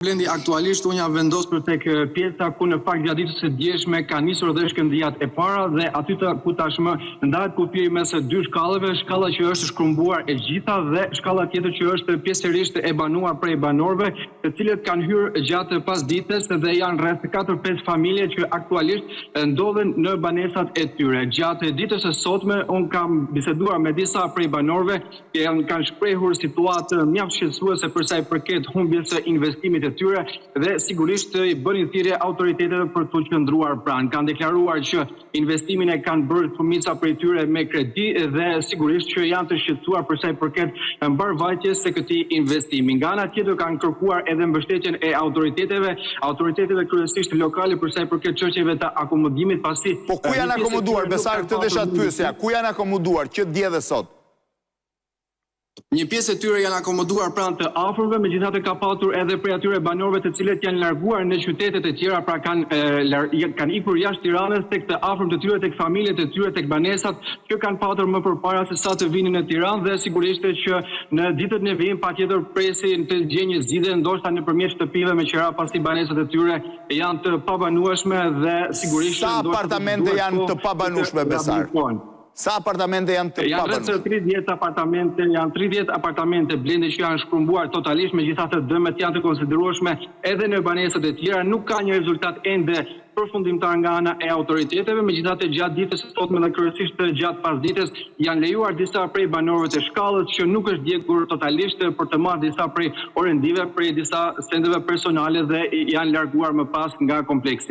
Blendi, aktualisht unë jam vendosur tek pjesa ku në fakt gjatë ditës së djeshme ka nisur dhe shkëndijat e para dhe aty ku tashmë ndahet kufiri mes dy shkallëve, shkalla që është shkrumbuar e gjitha dhe shkalla tjetër që është pjesërisht e banuar prej banorëve, të cilët kanë hyrë gjatë pasdites dhe janë rreth 4-5 familje që aktualisht ndodhen në banesat e tyre. Gjatë ditës së sotme unë kam biseduar me disa prej banorëve që kanë shprehur situatë mjaft shqetësuese për sa i përket humbjes së investimit tyre dhe sigurisht i bënin thirrje autoriteteve për të qëndruar pranë. Kanë deklaruar që investimin e kanë bërë shumica prej tyre me kredi dhe sigurisht që janë të shqetësuar për sa i përket mbarvajtjes së këtij investimi. Nga ana tjetër kanë kërkuar edhe mbështetjen e autoriteteve kryesisht lokale për sa i përket çështjeve të akomodimit pasi. Po ku janë akomoduar? Besar, këtë desha të pyesja. Ku janë akomoduar që dje dhe sot? Një pjesë e tyre janë akomoduar pranë të afërmve, megjithatë ka patur edhe prej atyre banorëve të cilët janë larguar në qytetet e tjera, pra kanë ikur jashtë Tiranës tek të afërmt të tyre, tek familjet e tyre, tek banesat që kanë patur më përpara se sa të vinin në Tiranë dhe sigurisht që në ditët në vijim patjetër presin të gjejnë një zgjidhje ndoshta nëpërmjet shtëpive me qira pasi banesat e tyre janë të pabanueshme dhe sigurisht sa apartamente janë të pabanueshme, Besar? Sa apartamente janë të pabanueshme? Janë 30 apartamente Blendi që janë shkrumbuar totalisht, megjithatë dëmet janë të konsiderueshme edhe në banesat e tjera. Nuk ka një rezultat ende përfundimtar nga ana e autoriteteve, megjithatë gjatë ditës së sotme dhe kryesisht gjatë pasdites janë lejuar disa prej banorëve të shkallës që nuk është djegur totalisht për të marrë disa prej orendive, prej disa sendeve personale dhe janë larguar më pas nga kompleksi.